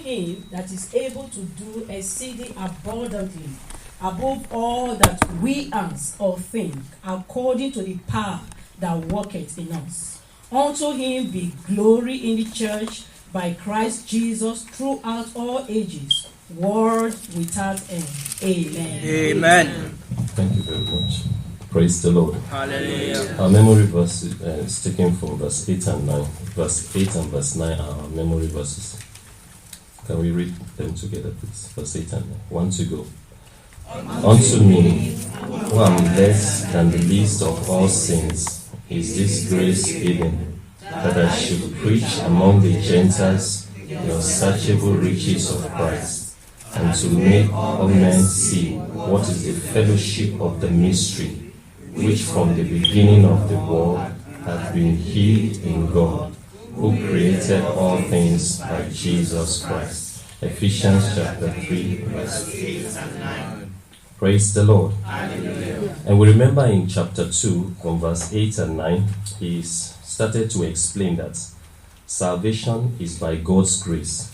him that is able to do exceeding abundantly above all that we ask or think, according to the power that worketh in us. Unto him be glory in the church by Christ Jesus throughout all ages, world without end. Amen. Amen. Thank you very much. Praise the Lord. Hallelujah. Our memory verse is taken from verse 8 and 9. Verse 8 and verse 9 are our memory verses. Can we read them together, please? Verse 8 and 9. 1 to go. Unto me, who am less than the least of all saints, is this grace given, that I should preach among the Gentiles the unsearchable riches of Christ, and to make all men see what is the fellowship of the mystery, which from the beginning of the world hath been hid in God, who created all things by Jesus Christ. Ephesians chapter 3, verse 8 and 9. Praise the Lord. Hallelujah. And we remember in chapter 2, from verse 8 and 9, he started to explain that salvation is by God's grace,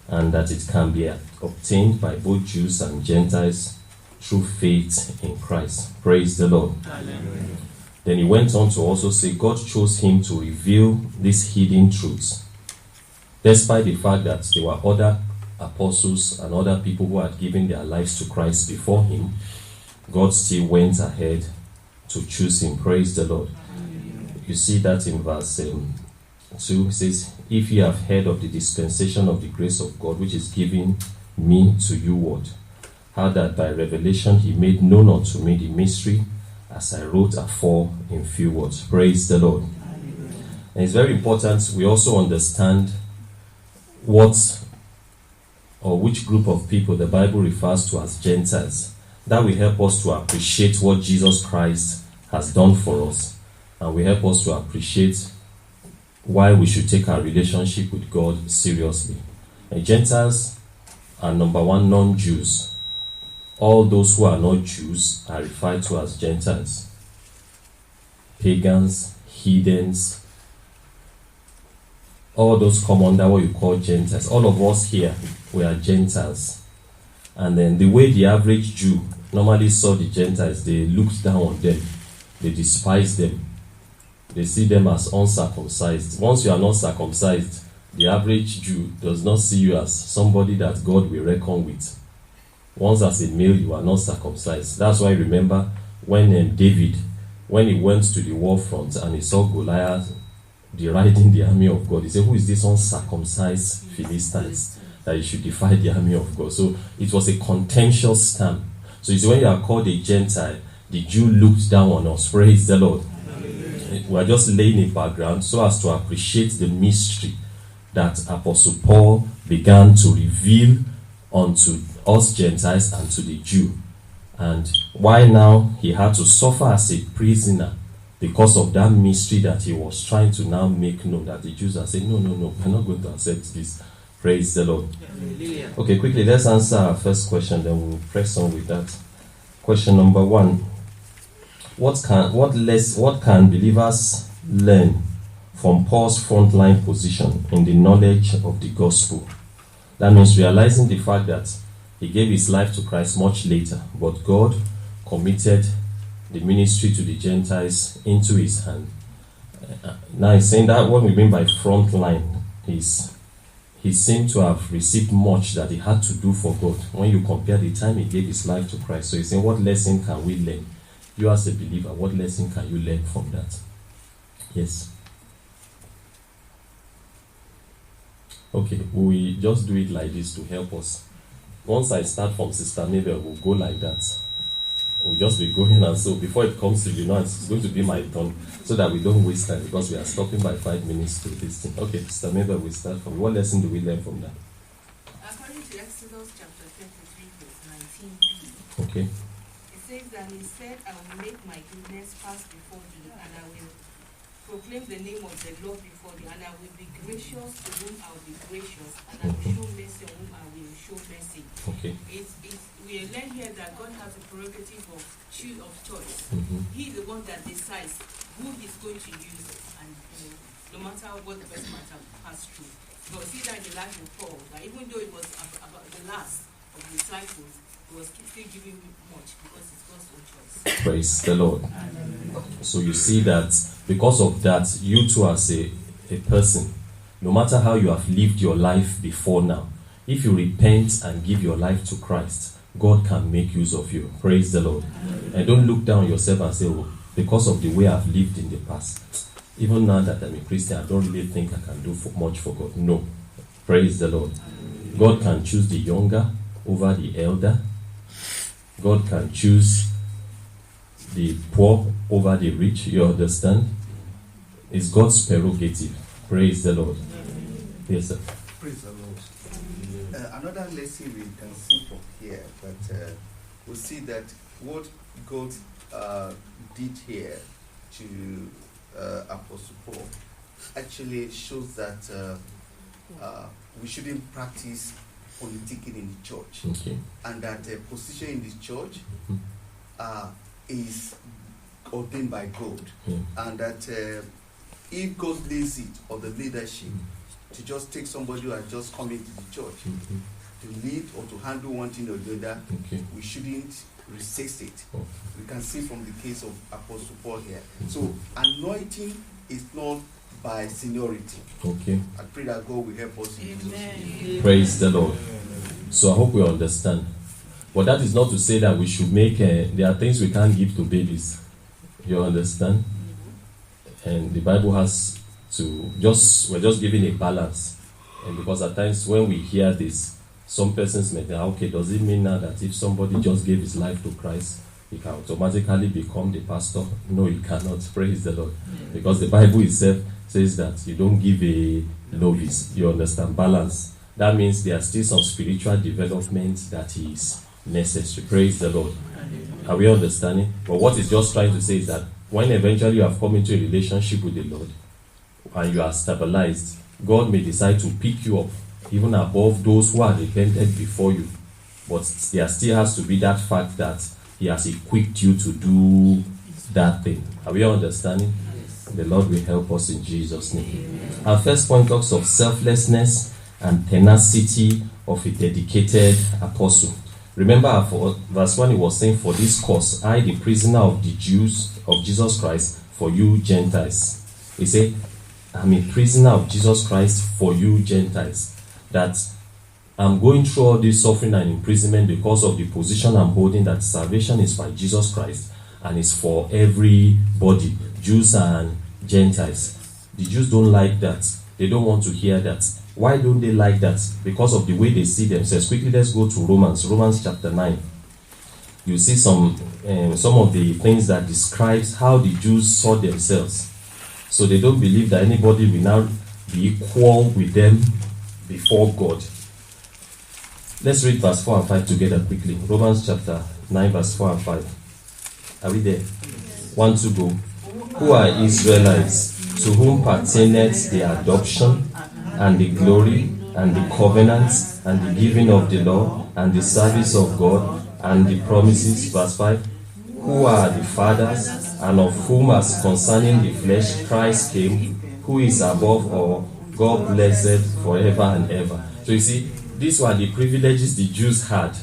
and that it can be obtained by both Jews and Gentiles through faith in Christ. Praise the Lord. Hallelujah. Then he went on to also say God chose him to reveal these hidden truths. Despite the fact that there were other apostles and other people who had given their lives to Christ before him, God still went ahead to choose him. Praise the Lord. You see that in verse 2, it says, if ye have heard of the dispensation of the grace of God, which is given me to you ward, how that by revelation he made known unto me the mystery, as I wrote afore in few words. Praise the Lord. And it's very important we also understand what or which group of people the Bible refers to as Gentiles. That will help us to appreciate what Jesus Christ has done for us, and will help us to appreciate why we should take our relationship with God seriously. And Gentiles are, number one, non-Jews. All those who are not Jews are referred to as Gentiles. Pagans, heathens, all those come under what you call Gentiles. All of us here, we are Gentiles. And then the way the average Jew normally saw the Gentiles, they looked down on them. They despised them. They see them as uncircumcised. Once you are not circumcised, the average Jew does not see you as somebody that God will reckon with. Once as a male, you are not circumcised. That's why remember when David, when he went to the war front and he saw Goliath deriding the army of God, he said, who is this uncircumcised Philistines that he should defy the army of God? So it was a contentious stand. So you see, when you are called a Gentile, the Jew looked down on us. Praise the Lord. We are just laying a background so as to appreciate the mystery that Apostle Paul began to reveal unto us Gentiles and to the Jew, and why now he had to suffer as a prisoner because of that mystery that he was trying to now make known, that the Jews are saying, no, we're not going to accept this. Praise the Lord. Yeah. Okay, quickly, let's answer our first question, then we'll press on with that. Question number 1. What can believers learn from Paul's frontline position in the knowledge of the gospel? That means realizing the fact that he gave his life to Christ much later, but God committed the ministry to the Gentiles into his hand. Now he's saying that what we mean by frontline is he seemed to have received much that he had to do for God when you compare the time he gave his life to Christ. So he's saying, what lesson can we learn? You as a believer, what lesson can you learn from that? Yes. Okay, we just do it like this to help us. Once I start from Sister Mabel, we'll go like that. We'll just be going, and so before it comes to it's going to be my turn, so that we don't waste time, because we are stopping by 5 minutes to this thing. Okay, Sister Mabel, we start from what lesson do we learn from that? According to Exodus chapter 33, verse 19b. Okay. It says that he said, I will make my goodness pass before thee, and I will proclaim the name of the Lord before thee, and I will be gracious to whom I will be gracious, and I will show mercy on whom I will show mercy. Okay. We learn here that God has a prerogative of choice. Mm-hmm. He is the one that decides who he's going to use, and no matter what the person might have passed through. But see that in the life of Paul, that even though it was about the last of the disciples, he was still giving much because it's God's own choice. Praise the Lord. So you see that because of that, you too as a person, no matter how you have lived your life before now, if you repent and give your life to Christ, God can make use of you. Praise the Lord. And don't look down on yourself and say, oh, because of the way I've lived in the past, even now that I'm a Christian, I don't really think I can do much for God. No. Praise the Lord. God can choose the younger over the elder. God can choose the poor over the rich. You understand? It's God's prerogative. Praise the Lord. Yes, sir. Praise the Lord. Another lesson we can see from here, but we see that what God did here to Apostle Paul actually shows that we shouldn't practice politicking in the church, Okay. and that position in the church is ordained by God, Yeah. and that if God lays it on the leadership to just take somebody who has just come into the church Mhm. to lead or to handle one thing or the other, Okay. we shouldn't resist it. Oh. We can see from the case of Apostle Paul here. So anointing is not by seniority. Okay. I pray that God will help us in Jesus' name. Praise the Lord. So I hope we understand. But that is not to say that we should make, there are things we can't give to babies. You understand? And the Bible has to, we're just giving a balance. And because at times when we hear this, some persons may think, okay, does it mean now that if somebody just gave his life to Christ, he can automatically become the pastor? No, he cannot. Praise the Lord. Because the Bible itself says that you don't give a novice. You understand? Balance. That means there are still some spiritual development that is necessary. Praise the Lord. Are we understanding? But what it's just trying to say is that when eventually you have come into a relationship with the Lord and you are stabilized, God may decide to pick you up even above those who are repented before you. But there still has to be that fact that He has equipped you to do that thing. Are we understanding? The Lord will help us in Jesus' name. Our first point talks of selflessness and tenacity of a dedicated apostle. Remember, for verse 1, he was saying, "For this cause, I, the prisoner of the Jews of Jesus Christ, for you Gentiles." He said, "I'm a prisoner of Jesus Christ for you Gentiles." That I'm going through all this suffering and imprisonment because of the position I'm holding, that salvation is by Jesus Christ and it's for everybody, Jews and Gentiles. The Jews don't like that. They don't want to hear that. Why don't they like that? Because of the way they see themselves. Quickly, let's go to Romans chapter 9. You see some of the things that describes how the Jews saw themselves. So they don't believe that anybody will now be equal with them before God. Let's read verse 4 and 5 together quickly. Romans chapter 9, verse 4 and 5. Are we there? 1 to go. Who are Israelites, to whom pertaineth the adoption, and the glory, and the covenants, and the giving of the law, and the service of God, and the promises. Verse 5. Who are the fathers, and of whom, as concerning the flesh, Christ came, who is above all, God blessed forever and ever. So you see, these were the privileges the Jews had.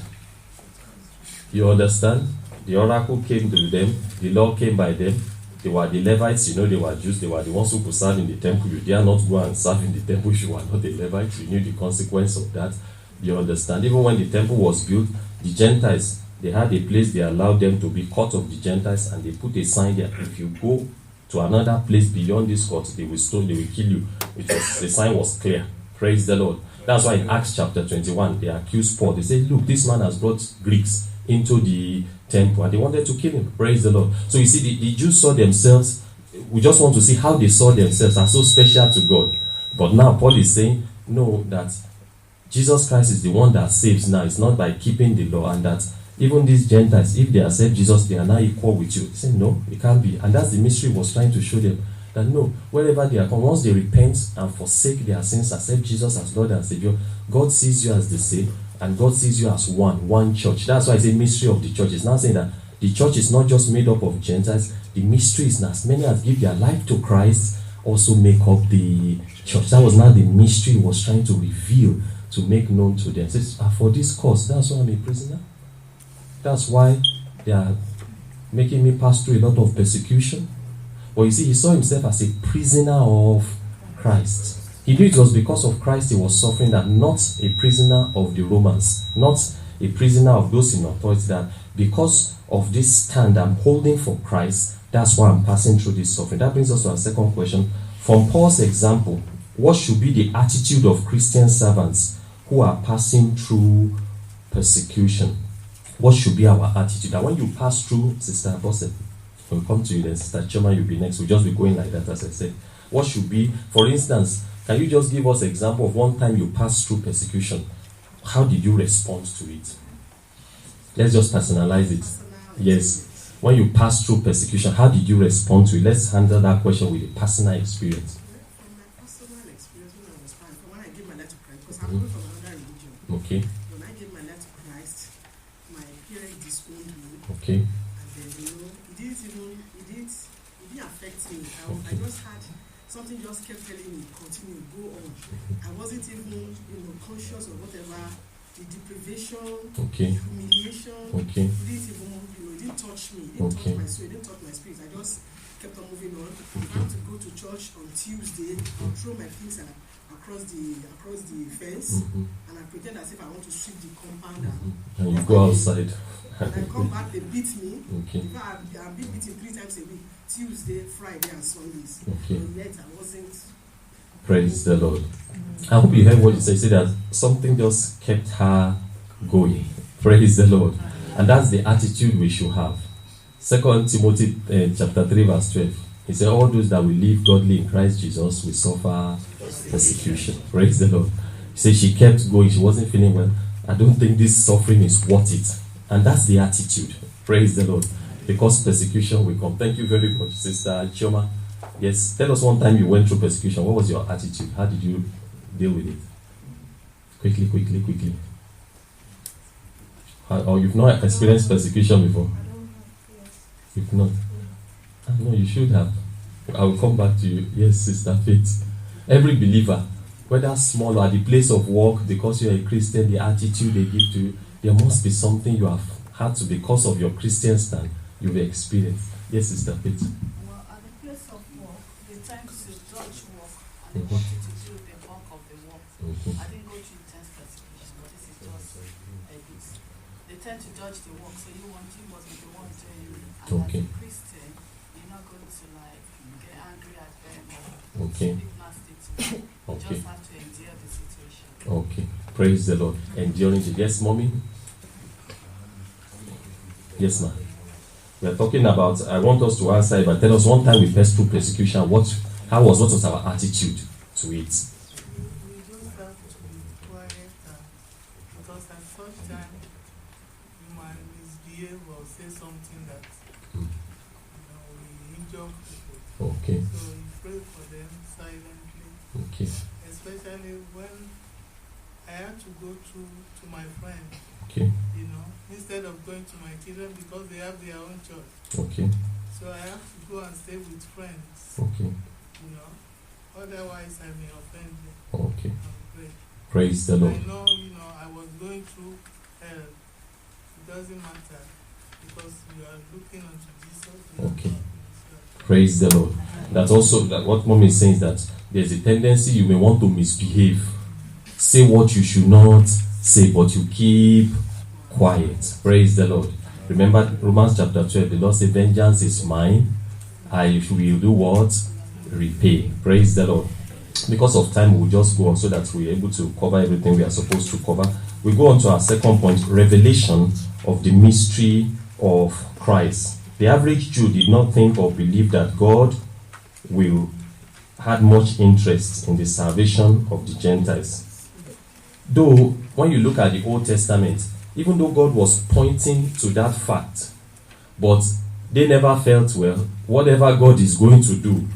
You understand? The oracle came to them, the law came by them. They were the Levites, they were Jews, they were the ones who could serve in the temple. You dare not go and serve in the temple if you were not a Levite. You knew the consequence of that. You understand? Even when the temple was built, the Gentiles, they had a place they allowed them to be court of the Gentiles, and they put a sign there. If you go to another place beyond this court, they will stone, they will kill you. The sign was clear. Praise the Lord. That's why in Acts chapter 21, they accused Paul. They said, look, this man has brought Greeks into the temple, and they wanted to kill him. Praise the Lord. So you see, the Jews saw themselves, we just want to see how they saw themselves as so special to God. But now Paul is saying, no, that Jesus Christ is the one that saves now. It's not by keeping the law, and that even these Gentiles, if they accept Jesus, they are now equal with you. He said, no, it can't be. And that's the mystery he was trying to show them. That no, wherever they are come, once they repent and forsake their sins, accept Jesus as Lord and Savior, God sees you as the same, and God sees you as one church. That's why it's a mystery of the church. It's not saying that the church is not just made up of Gentiles. The mystery is that as many as give their life to Christ, also make up the church. That was now the mystery he was trying to reveal, to make known to them. He says, for this cause, that's why I'm a prisoner. That's why they are making me pass through a lot of persecution. But you see, he saw himself as a prisoner of Christ. He knew it was because of Christ he was suffering, that not a prisoner of the Romans, not a prisoner of those in authority, that because of this stand I'm holding for Christ, that's why I'm passing through this suffering. That brings us to our second question. From Paul's example, what should be the attitude of Christian servants who are passing through persecution? What should be our attitude? And when you pass through, Sister Bosse, we'll come to you then, Sister Choma, you'll be next. We'll just be going like that, as I said. What should be, for instance, can you just give us an example of one time you passed through persecution? How did you respond to it? Let's just personalize it. Yes. When you passed through persecution, how did you respond to it? Let's handle that question with a personal experience. From my personal experience, when I was fine, when I gave my life to Christ, because I'm coming from another religion. Okay. When I gave my life to Christ, my parents disowned me. Okay. And then, it didn't affect me. I just had something just kept telling me, continue, go on. I wasn't even, conscious of whatever, the deprivation, Okay. humiliation. Okay. It didn't even, it didn't touch me. It didn't touch my soul. It didn't touch my spirit. I just kept on moving on. I had to go to church on Tuesday and throw my things across the fence, and I pretend as if I want to sweep the compound. And you go outside. And I come back, they beat me. Okay. In fact, I've been beaten 3 times a week, Tuesday, Friday, and Sundays. Okay. But yet I wasn't. Praise the Lord. I hope you heard what you said. You said that something just kept her going. Praise the Lord. And that's the attitude we should have. 2 Timothy chapter 3 verse 12. He said, all those that will live godly in Christ Jesus will suffer persecution. Praise the Lord. He said she kept going. She wasn't feeling well. I don't think this suffering is worth it. And that's the attitude. Praise the Lord. Because persecution will come. Thank you very much, Sister Chioma. Yes, tell us one time you went through persecution. What was your attitude? How did you deal with it? Quickly. Or you've not experienced persecution before? You've not? No, you should have. I will come back to you. Yes, Sister Faith. Every believer, whether small or at the place of work, because you're a Christian, the attitude they give to you, there must be something you have had to, because of your Christian stand, you've experienced. Yes, Sister Faith. Well, at the place of work, they tend to judge work and they want you to do the bulk of the work. I didn't go through intense persecution, but this is just a bit. They tend to judge the work, so you wasn't the one doing it. And Okay. as a Christian, you're not going to get angry at them or Okay. speak nasty to them. You Okay. just have to endure the situation. Okay. Praise the Lord. Enduring it. Yes, Mommy? Yes, ma'am. We are talking about, I want us to answer, but tell us one time we passed through persecution, what was our attitude to it? We just have to be quiet, because at such time you might misbehave or say something that will injure people. Okay. So you pray for them silently, Okay. especially when I had to go to my friend, Okay. instead of going to my children because they have their own church. Okay. So I have to go and stay with friends, Okay. otherwise I may offend them. Okay. and pray. Praise the Lord. I know, I was going through hell. It doesn't matter because you are looking unto Jesus. Okay. Praise the Lord. That's also that what Mom is saying is that there's a tendency you may want to misbehave, say what you should not say, but you keep quiet. Praise the Lord. Remember Romans chapter 12, the Lord said, vengeance is mine. I will do what? Repay. Praise the Lord. Because of time, we'll just go on so that we're able to cover everything we are supposed to cover. We go on to our second point, revelation of the mystery of Christ. The average Jew did not think or believe that God had much interest in the salvation of the Gentiles. Though, when you look at the Old Testament, even though God was pointing to that fact, but they never felt, well, whatever God is going to do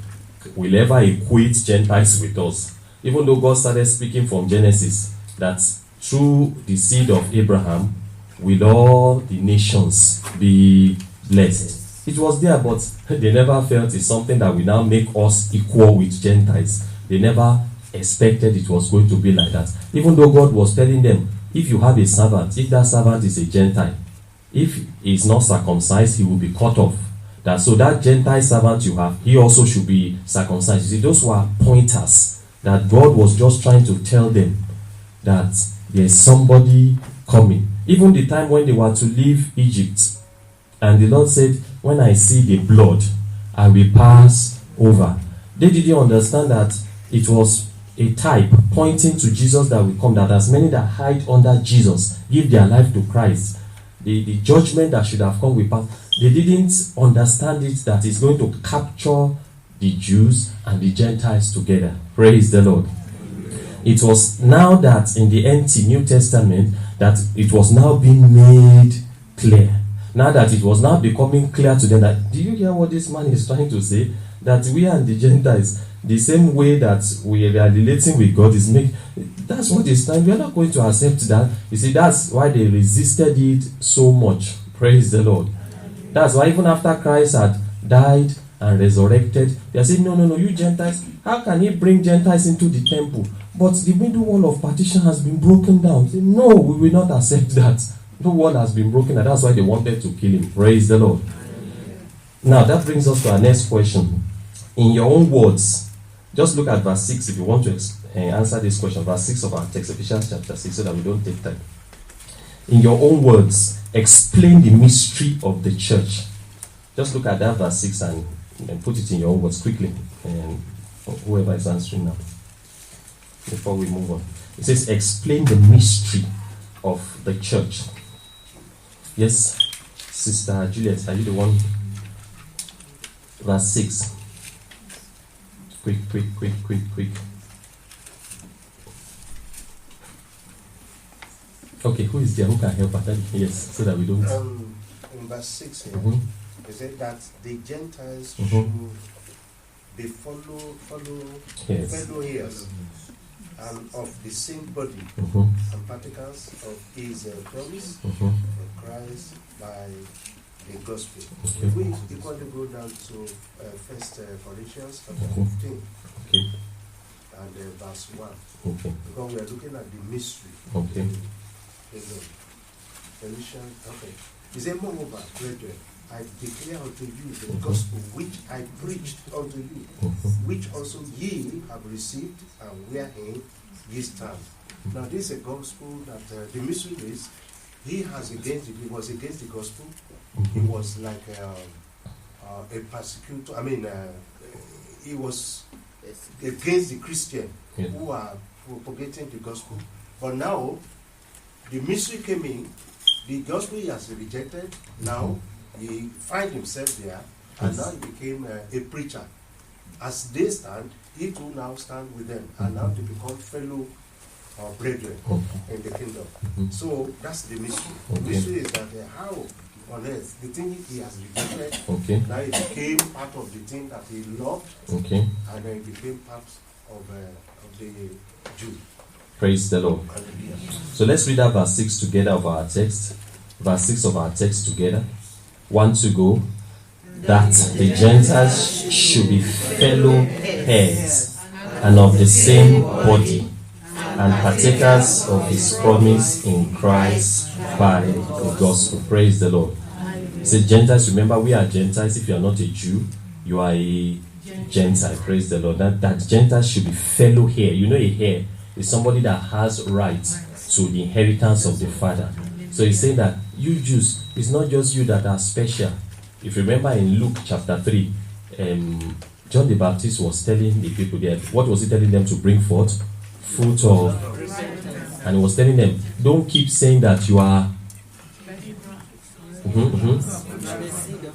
will ever equate Gentiles with us. Even though God started speaking from Genesis, that through the seed of Abraham will all the nations be blessed. It was there, but they never felt it's something that will now make us equal with Gentiles. They never expected it was going to be like that. Even though God was telling them, if you have a servant, if that servant is a Gentile, if he is not circumcised, he will be cut off. So that Gentile servant you have, he also should be circumcised. You see, those were pointers that God was just trying to tell them that there is somebody coming. Even the time when they were to leave Egypt, and the Lord said, when I see the blood, I will pass over. They didn't understand that it was a type pointing to Jesus that will come, that as many that hide under Jesus give their life to Christ, the judgment that should have come will pass. They didn't understand it, that it's going to capture the Jews and the Gentiles together. Praise the Lord. It was now that in the NT New Testament that it was now being made clear. Now that it was now becoming clear to them that, do you hear what this man is trying to say? That we and the Gentiles, the same way that we are relating with God is make. That's what it's time. We are not going to accept that. You see, that's why they resisted it so much. Praise the Lord. That's why even after Christ had died and resurrected, they said, no, you Gentiles, how can he bring Gentiles into the temple? But the middle wall of partition has been broken down. Say, no, we will not accept that. No wall has been broken, and that's why they wanted to kill him. Praise the Lord. Now, that brings us to our next question. In your own words, just look at verse 6 if you want to answer this question. Verse 6 of our text, Ephesians chapter 6, so that we don't take time. In your own words, explain the mystery of the church. Just look at that verse 6 and put it in your own words quickly. And whoever is answering now, before we move on. It says, explain the mystery of the church. Yes, Sister Juliet, are you the one? Verse 6. Quick. Okay, who is there? Who can help us? Yes, so that we don't. In verse 6 here, it said that the Gentiles should be fellow heirs and of the same body and partakers of his promise in Christ by the gospel. If we equally go down to 1 Corinthians chapter 15 and verse 1, because we are looking at the mystery. He said, moreover, brethren, I declare unto you the gospel which I preached unto you, which also ye have received, and wherein ye stand. Now this is a gospel that the mystery is, he was against the gospel. He was like a persecutor. He was against the Christian who are propagating the gospel. But now the mystery came in, the gospel he has rejected. Now he find himself there, and now he became a preacher. As they stand, he too now stand with them, and now they become fellow brethren in the kingdom. So that's the mystery. The mystery is that how on earth the thing he has rejected, now it became part of the thing that he loved, and then it became part of the Jew. Praise the Lord. So let's read that verse 6 together of our text. Verse 6 of our text together. 1 to go. That the Gentiles should be fellow heirs and of the same body, and partakers of his promise in Christ by the gospel. Praise the Lord. Say Gentiles, remember we are Gentiles. If you are not a Jew, you are a Gentile. Praise the Lord. That Gentiles should be fellow heir. You know, a heir is somebody that has rights to the inheritance of the Father. So he's saying that you Jews, it's not just you that are special. If you remember in Luke chapter 3, John the Baptist was telling the people there, what was he telling them to bring forth? Fruit of, and he was telling them, don't keep saying that you are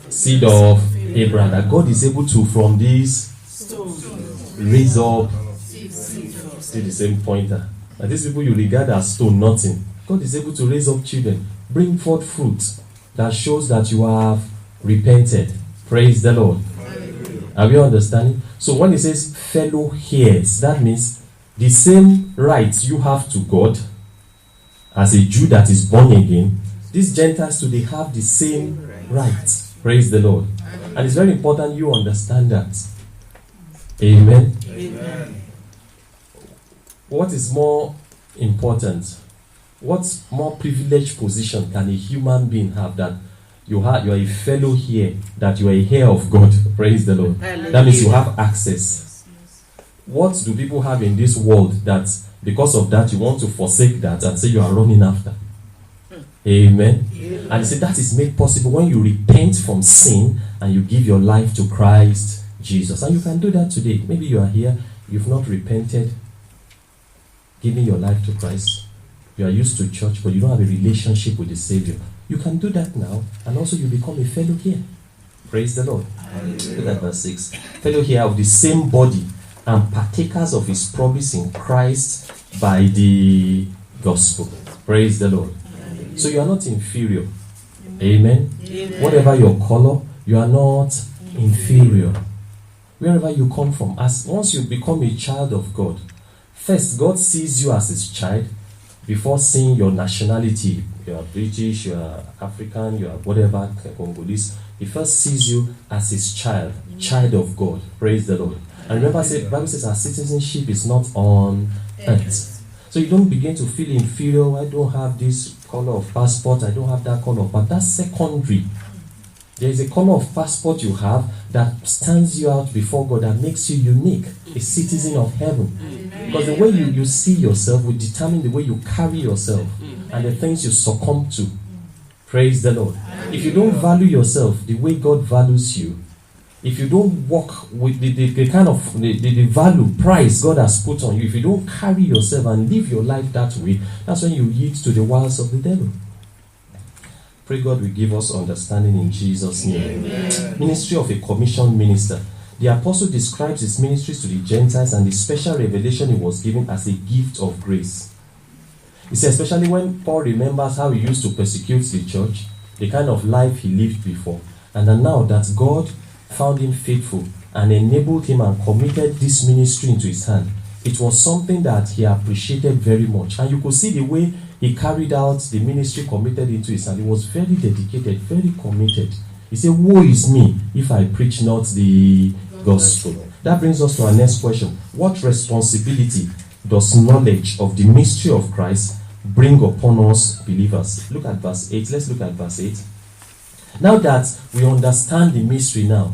seed of Abraham, that God is able to from these raise up. Still the same pointer. And these people you regard as stone, nothing. God is able to raise up children, bring forth fruit that shows that you have repented. Praise the Lord. Are we understanding? So when it says fellow heirs, that means the same rights you have to God as a Jew that is born again, these Gentiles too, they have the same rights. Praise the Lord. And it's very important you understand that. Amen. Amen. What is more important? What more privileged position can a human being have that you are a fellow here, that you are a heir of God? Praise the Lord. That means you have access. What do people have in this world that because of that you want to forsake that and say you are running after? Amen. And he said that is made possible when you repent from sin and you give your life to Christ Jesus. And you can do that today. Maybe you are here, you've not repented, giving your life to Christ. You are used to church, but you don't have a relationship with the Savior. You can do that now, and also you become a fellow here. Praise the Lord. Look at verse 6. Fellow here of the same body and partakers of his promise in Christ by the gospel. Praise the Lord. So you are not inferior. Amen. Whatever your color, you are not inferior. Wherever you come from, as once you become a child of God, first God sees you as his child before seeing your nationality. You are British, you are African, you are whatever, Congolese. He first sees you as his child, child of God. Praise the Lord. And remember, the Bible says our citizenship is not on earth. So you don't begin to feel inferior. I don't have this color of passport, I don't have that color. But that's secondary. There is a color of passport you have that stands you out before God, that makes you unique, a citizen of heaven. Because the way you see yourself will determine the way you carry yourself and the things you succumb to. Praise the Lord. If you don't value yourself the way God values you, if you don't walk with the kind of the value, price God has put on you, if you don't carry yourself and live your life that way, that's when you yield to the wiles of the devil. Pray God will give us understanding in Jesus' name. Amen. Ministry of a commissioned minister. The apostle describes his ministries to the Gentiles and the special revelation he was given as a gift of grace. He says, especially when Paul remembers how he used to persecute the church, the kind of life he lived before, and then now that God found him faithful and enabled him and committed this ministry into his hand, it was something that he appreciated very much. And you could see the way he carried out the ministry committed into his hand. He was very dedicated, very committed. He said, woe is me if I preach not the gospel. That brings us to our next question. What responsibility does knowledge of the mystery of Christ bring upon us believers? Look at verse 8. Let's look at verse 8. Now that we understand the mystery now,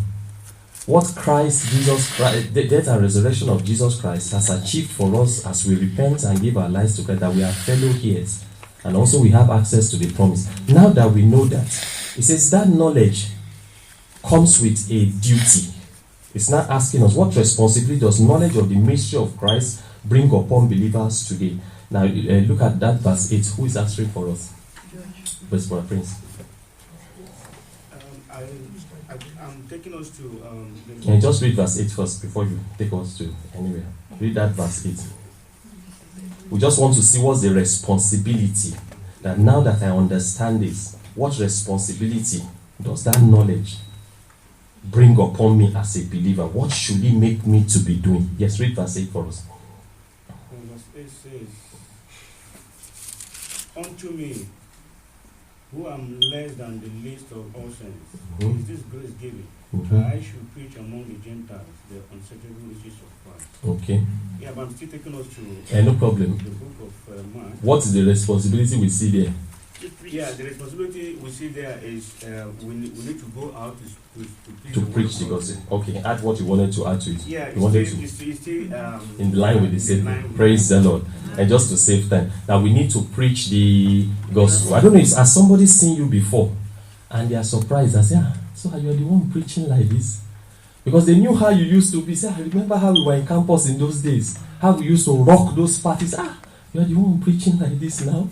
what Jesus Christ, the death and resurrection of Jesus Christ has achieved for us as we repent and give our lives to Christ, that we are fellow heirs, and also we have access to the promise. Now that we know that, it says that knowledge comes with a duty. It's not asking us, what responsibility does knowledge of the mystery of Christ bring upon believers today? Now look at that verse 8. Who is answering for us? Verse Brother Prince. I'm taking us to. Can you just read verse 8 first before you take us to anywhere? Read that verse 8. We just want to see what's the responsibility. That now that I understand this, what responsibility does that knowledge bring upon me as a believer? What should it make me to be doing? Yes, read verse 8 for us. Verse 8 says, unto me, who am less than the least of all saints, is this grace given, that I should preach among the Gentiles the unsearchable riches of Christ. Okay. Yeah, but I'm still taking us to no problem. the book of Mark. What is the responsibility we see there? Yeah, the responsibility we see there is we need to go out To preach the gospel. Okay, add what you wanted to add to it. Yeah, you wanted to it's still in line with the same. Praise the Lord. And just to save time, now we need to preach the gospel. I don't know if has somebody seen you before and they are surprised and say, so you are the one preaching like this? Because they knew how you used to be. Say, I remember how we were in campus in those days, how we used to rock those parties. You are the one preaching like this now?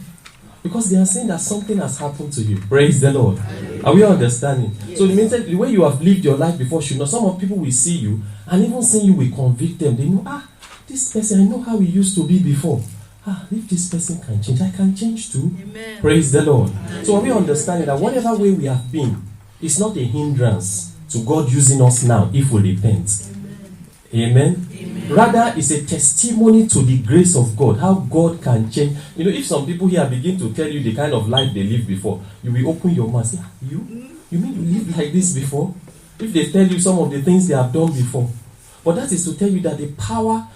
Because they are saying that something has happened to you. Praise the Lord. Are we understanding? Yes. So the way you have lived your life before should not. Some of people will see you and even seeing you will convict them. They know, this person, I know how he used to be before. If this person can change, I can change too. Amen. Praise the Lord. Amen. So are we understanding that whatever way we have been, it's not a hindrance to God using us now if we repent. Amen. Amen. Rather, it's a testimony to the grace of God, how God can change. If some people here begin to tell you the kind of life they lived before, you will open your mouth and say, you mean you lived like this before? if they tell you some of the things they have done before. But that is to tell you that the power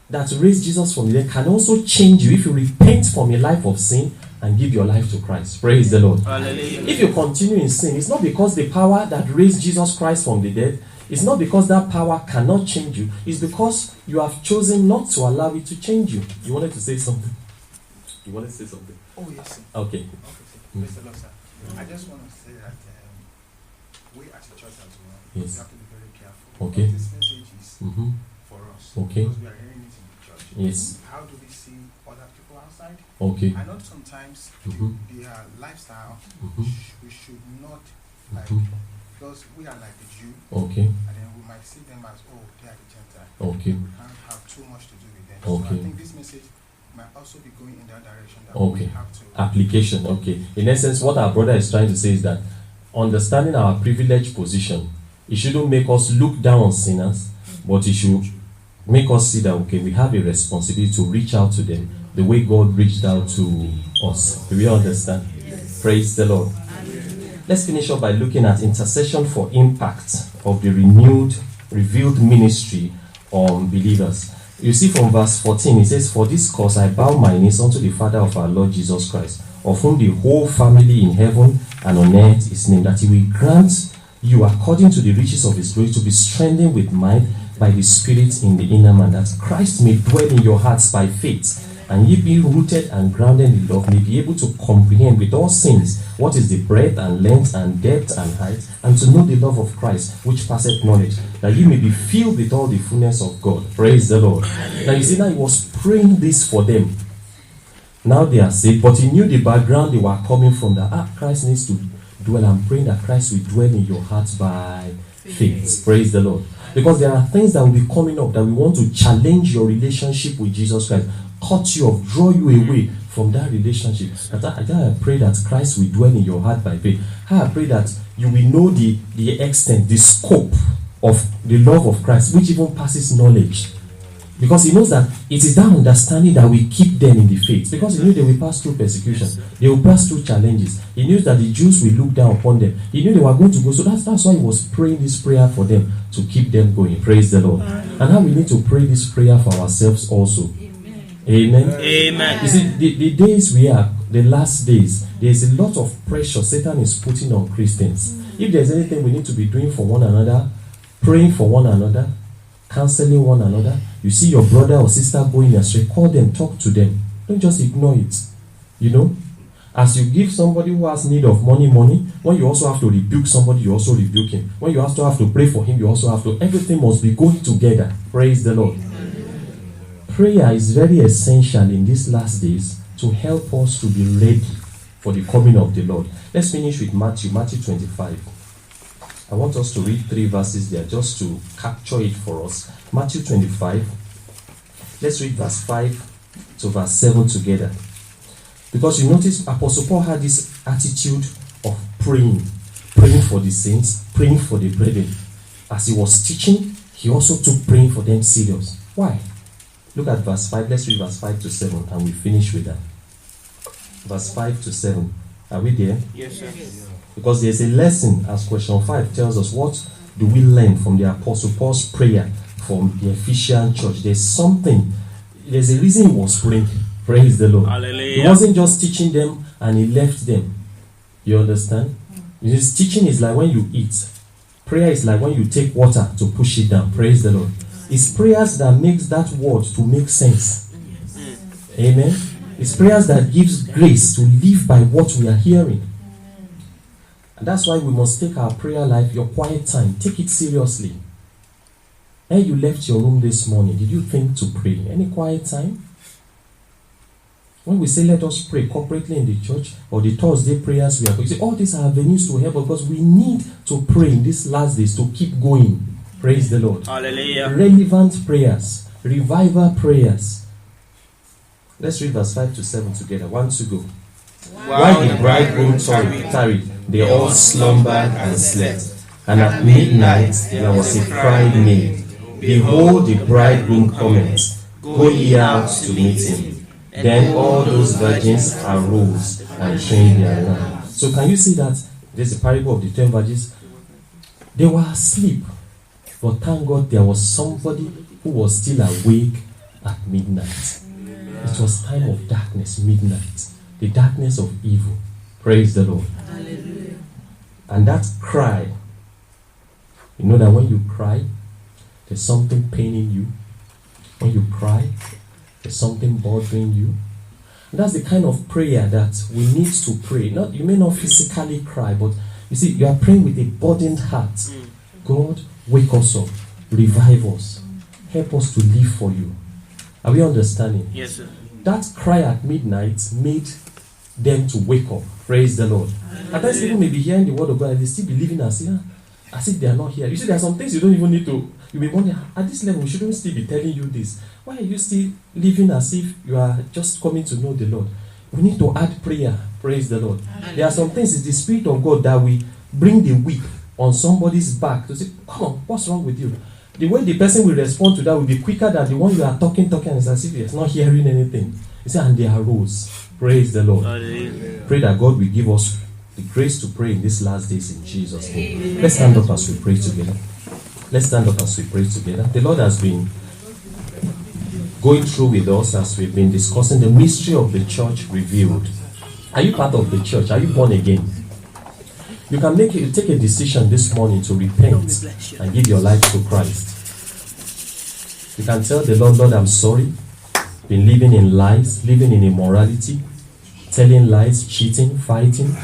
that raised Jesus from the dead can also change you if you repent from a life of sin and give your life to Christ. Praise the Lord. Hallelujah. If you continue in sin, it's not because the power that raised Jesus Christ from the dead, it's not because that power cannot change you. It's because you have chosen not to allow it to change you. You wanted to say something? You wanted to say something? Oh, yes, sir. Okay. Okay, sir. Praise the Lord, sir. I just want to say that we as a church as well, Yes. we have to be very careful. Okay. This message is Mm-hmm. for us. Okay. Because we are hearing it in the church. Yes. How do we see other people outside? Okay. I know sometimes Mhm. their lifestyle, Mhm. we should not like, Mhm. because we are like the Jew, Okay. and then we might see them as, oh, they are the Gentile. Okay. We can't have too much to do with them. Okay. So I think this message might also be going in that direction that Okay. we have to. Application. Okay. In essence, what our brother is trying to say is that understanding our privileged position, it shouldn't make us look down on sinners, but it should make us see that, okay, we have a responsibility to reach out to them the way God reached out to us. Do we understand? Yes. Praise the Lord. Let's finish up by looking at intercession for impact of the renewed, revealed ministry on believers. You see from verse 14, it says, "For this cause I bow my knees unto the Father of our Lord Jesus Christ, of whom the whole family in heaven and on earth is named, that he will grant you, according to the riches of his glory, to be strengthened with might by the Spirit in the inner man, that Christ may dwell in your hearts by faith, and ye being rooted and grounded in love, may be able to comprehend with all saints what is the breadth and length and depth and height, and to know the love of Christ, which passeth knowledge, that ye may be filled with all the fullness of God." Praise the Lord. Now you see, now he was praying this for them. Now they are saved, but he knew the background they were coming from, that Christ needs to dwell. I'm praying that Christ will dwell in your hearts by faith. Praise the Lord. Because there are things that will be coming up that we want to challenge your relationship with Jesus Christ, cut you off, draw you away from that relationship. I pray that Christ will dwell in your heart by faith. I pray that you will know the extent, the scope of the love of Christ, which even passes knowledge. Because he knows that it is that understanding that will keep them in the faith. Because he knew they will pass through persecution, they will pass through challenges. He knew that the Jews will look down upon them. He knew they were going to go. So that's why he was praying this prayer for them, to keep them going. Praise the Lord. And now we need to pray this prayer for ourselves also. Amen. Amen. You see, the days we are, the last days, there is a lot of pressure Satan is putting on Christians. If there's anything we need to be doing for one another, praying for one another, counseling one another. You see your brother or sister going astray, call them, talk to them. Don't just ignore it. You know, as you give somebody who has need of money, when you also have to rebuke somebody, you also rebuke him. When you also have to pray for him, you also have to. Everything must be going together. Praise the Lord. Prayer is very essential in these last days to help us to be ready for the coming of the Lord. Let's finish with Matthew 25. I want us to read 3 verses there just to capture it for us. Matthew 25. Let's read verse 5 to verse 7 together. Because you notice Apostle Paul had this attitude of praying for the saints, praying for the brethren. As he was teaching, he also took praying for them serious. Why? Look at verse 5. Let's read verse 5 to 7 and we finish with that. Verse 5 to 7. Are we there? Yes, sir. Because there's a lesson, as question 5 tells us, what do we learn from the Apostle Paul's prayer from the Ephesian church? There's a reason he was praying. Praise the Lord. Hallelujah. He wasn't just teaching them and he left them. You understand? His teaching is like when you eat. Prayer is like when you take water to push it down. Praise the Lord. It's prayers that makes that word to make sense. Amen. It's prayers that gives grace to live by what we are hearing. And that's why we must take our prayer life, your quiet time, take it seriously. When you left your room this morning, did you think to pray? Any quiet time? When we say let us pray corporately in the church, or the Thursday prayers we are going to say, all these are avenues to help, because we need to pray in these last days to keep going. Praise the Lord. Hallelujah. Relevant prayers, revival prayers. Let's read verse 5 to 7 together. 1 to go. While the bridegroom tarried, they all slumbered and slept. And at midnight there was a cry made, Behold, the bridegroom cometh, go ye out to meet him. Then all those virgins arose and changed their lamps. So can you see that there's a parable of the 10 virgins? They were asleep, but thank God there was somebody who was still awake at midnight. It was time of darkness, midnight, the darkness of evil. Praise the Lord. Hallelujah. And that cry, you know that when you cry, there's something paining you. When you cry, there's something bothering you. And that's the kind of prayer that we need to pray. Not, you may not physically cry, but you see, you are praying with a burdened heart. God, wake us up, revive us, help us to live for you. Are we understanding? Yes, sir. That cry at midnight made them to wake up. Praise the Lord. At times people may be hearing the word of God and they still be living as if they are not here. You see, there are some things you don't even need to. You may wonder, at this level, we shouldn't still be telling you this. Why are you still living as if you are just coming to know the Lord? We need to add prayer. Praise the Lord. There are some things, it's the Spirit of God that we bring the whip on somebody's back to say, come on, what's wrong with you? The way the person will respond to that will be quicker than the one you are talking, and it's as if he's not hearing anything. You say, and they arose. Praise the Lord. Pray that God will give us the grace to pray in these last days in Jesus' name. Let's stand up as we pray together. Let's stand up as we pray together. The Lord has been going through with us as we've been discussing the mystery of the church revealed. Are you part of the church? Are you born again? You can take a decision this morning to repent and give your life to Christ. You can tell the Lord, Lord, I'm sorry. Been living in lies, living in immorality, telling lies, cheating, fighting,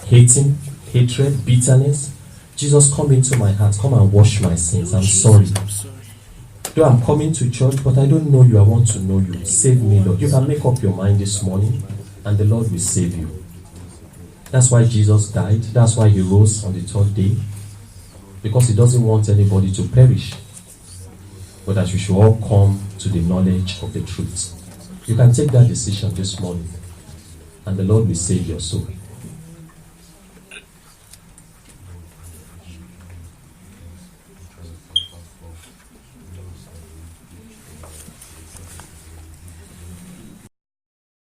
hating, hatred, bitterness. Jesus, come into my heart. Come and wash my sins. I'm sorry. Though I'm coming to church, but I don't know you. I want to know you. Save me, Lord. You can make up your mind this morning, and the Lord will save you. That's why Jesus died. That's why he rose on the third day. Because he doesn't want anybody to perish, but that you should all come to the knowledge of the truth. You can take that decision this morning, and the Lord will save your soul.